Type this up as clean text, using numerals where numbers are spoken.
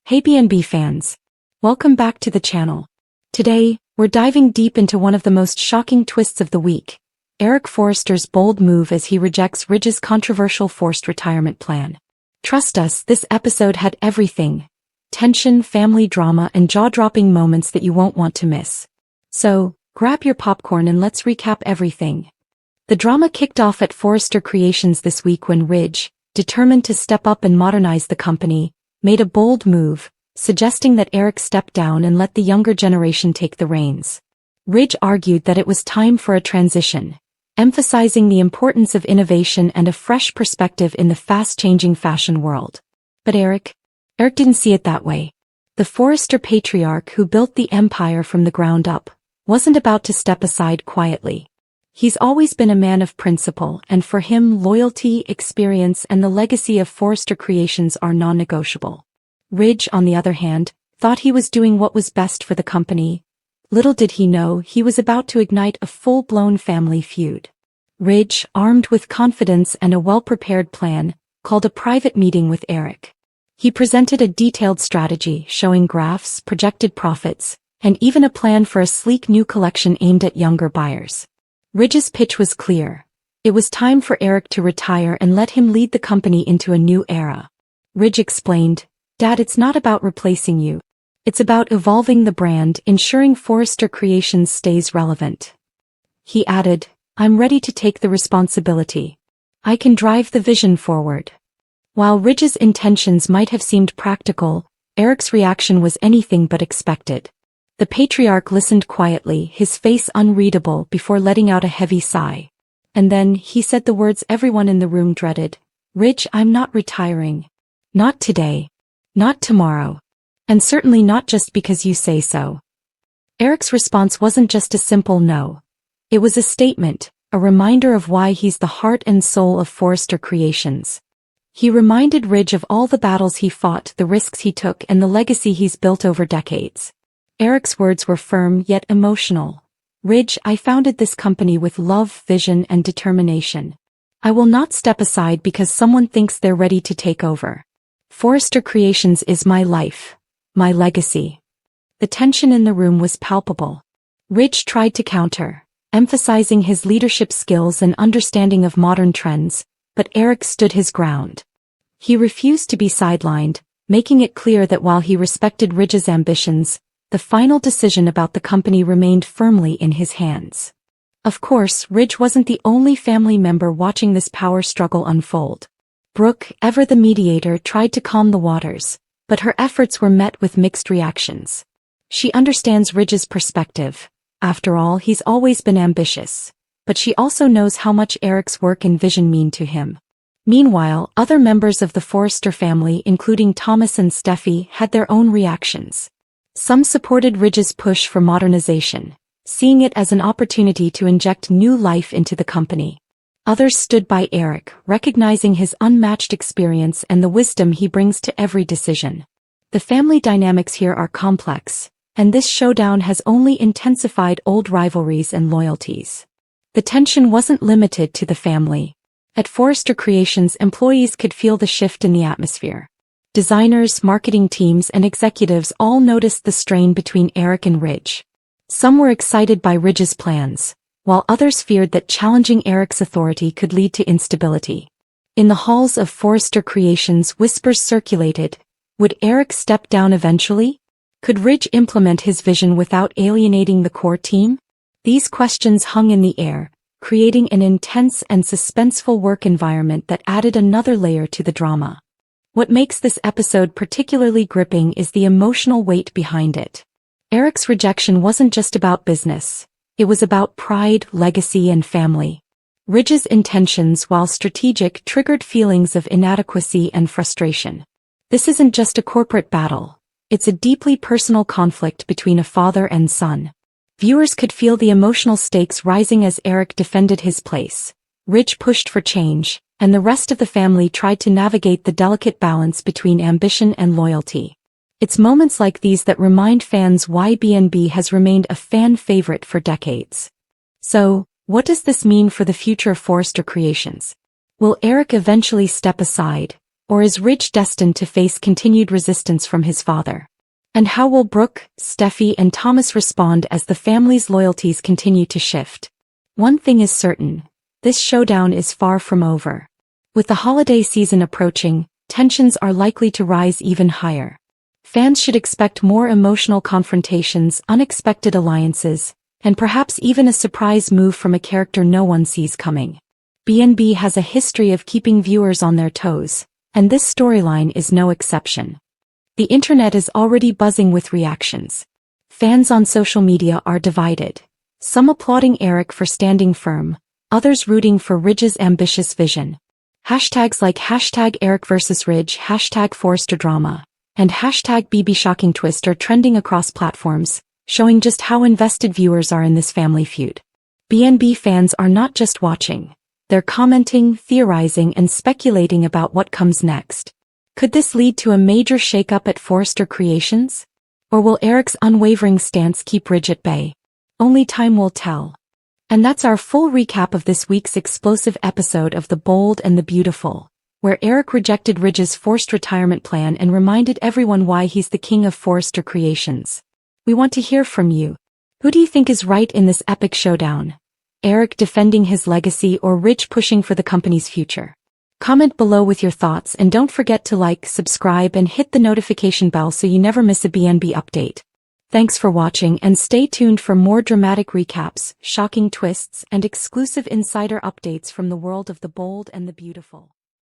Hey B&B fans! Welcome back to the channel. Today, we're diving deep into one of the most shocking twists of the week, Eric Forrester's bold move as he rejects Ridge's controversial forced retirement plan. Trust us, this episode had everything: tension, family drama, and jaw-dropping moments that you won't want to miss. So, grab your popcorn and let's recap everything. The drama kicked off at Forrester Creations this week when Ridge, determined to step up and modernize the company, made a bold move, suggesting that Eric step down and let the younger generation take the reins. Ridge argued that it was time for a transition, emphasizing the importance of innovation and a fresh perspective in the fast-changing fashion world. But Eric didn't see it that way. The Forrester patriarch who built the empire from the ground up wasn't about to step aside quietly. He's always been a man of principle, and for him loyalty, experience, and the legacy of Forrester Creations are non-negotiable. Ridge, on the other hand, thought he was doing what was best for the company. Little did he know he was about to ignite a full-blown family feud. Ridge, armed with confidence and a well-prepared plan, called a private meeting with Eric. He presented a detailed strategy showing graphs, projected profits, and even a plan for a sleek new collection aimed at younger buyers. Ridge's pitch was clear. It was time for Eric to retire and let him lead the company into a new era. Ridge explained, "Dad, it's not about replacing you. It's about evolving the brand, ensuring Forrester Creations stays relevant." He added, "I'm ready to take the responsibility. I can drive the vision forward." While Ridge's intentions might have seemed practical, Eric's reaction was anything but expected. The patriarch listened quietly, his face unreadable, before letting out a heavy sigh. And then he said the words everyone in the room dreaded, "Ridge, I'm not retiring. Not today. Not tomorrow. And certainly not just because you say so." Eric's response wasn't just a simple no. It was a statement, a reminder of why he's the heart and soul of Forrester Creations. He reminded Ridge of all the battles he fought, the risks he took, and the legacy he's built over decades. Eric's words were firm yet emotional. "Ridge, I founded this company with love, vision, and determination. I will not step aside because someone thinks they're ready to take over. Forrester Creations is my life, my legacy." The tension in the room was palpable. Ridge tried to counter, emphasizing his leadership skills and understanding of modern trends, but Eric stood his ground. He refused to be sidelined, making it clear that while he respected Ridge's ambitions, the final decision about the company remained firmly in his hands. Of course, Ridge wasn't the only family member watching this power struggle unfold. Brooke, ever the mediator, tried to calm the waters, but her efforts were met with mixed reactions. She understands Ridge's perspective. After all, he's always been ambitious. But she also knows how much Eric's work and vision mean to him. Meanwhile, other members of the Forrester family, including Thomas and Steffi, had their own reactions. Some supported Ridge's push for modernization, seeing it as an opportunity to inject new life into the company. Others stood by Eric, recognizing his unmatched experience and the wisdom he brings to every decision. The family dynamics here are complex, and this showdown has only intensified old rivalries and loyalties. The tension wasn't limited to the family. At Forrester Creations, employees could feel the shift in the atmosphere. Designers, marketing teams, and executives all noticed the strain between Eric and Ridge. Some were excited by Ridge's plans, while others feared that challenging Eric's authority could lead to instability. In the halls of Forrester Creations, whispers circulated. Would Eric step down eventually? Could Ridge implement his vision without alienating the core team? These questions hung in the air, creating an intense and suspenseful work environment that added another layer to the drama. What makes this episode particularly gripping is the emotional weight behind it. Eric's rejection wasn't just about business. It was about pride, legacy, and family. Ridge's intentions, while strategic, triggered feelings of inadequacy and frustration. This isn't just a corporate battle. It's a deeply personal conflict between a father and son. Viewers could feel the emotional stakes rising as Eric defended his place. Ridge pushed for change, and the rest of the family tried to navigate the delicate balance between ambition and loyalty. It's moments like these that remind fans why B&B has remained a fan favorite for decades. So, what does this mean for the future of Forrester Creations? Will Eric eventually step aside, Or is Ridge destined to face continued resistance from his father? And how will Brooke, Steffi, and Thomas respond as the family's loyalties continue to shift? One thing is certain: this showdown is far from over. With the holiday season approaching, tensions are likely to rise even higher. Fans should expect more emotional confrontations, unexpected alliances, and perhaps even a surprise move from a character no one sees coming. B&B has a history of keeping viewers on their toes, and this storyline is no exception. The internet is already buzzing with reactions. Fans on social media are divided, some applauding Eric for standing firm, others rooting for Ridge's ambitious vision. Hashtags like hashtag Eric vs Ridge, hashtag Forrester drama, and hashtag BB shocking twist are trending across platforms, showing just how invested viewers are in this family feud. B&B fans are not just watching. They're commenting, theorizing, and speculating about what comes next. Could this lead to a major shakeup at Forrester Creations? Or will Eric's unwavering stance keep Ridge at bay? Only time will tell. And that's our full recap of this week's explosive episode of The Bold and the Beautiful, where Eric rejected Ridge's forced retirement plan and reminded everyone why he's the king of Forrester Creations. We want to hear from you. Who do you think is right in this epic showdown? Eric defending his legacy or Ridge pushing for the company's future? Comment below with your thoughts and don't forget to like, subscribe, and hit the notification bell so you never miss a B&B update. Thanks for watching and stay tuned for more dramatic recaps, shocking twists, and exclusive insider updates from the world of The Bold and the Beautiful.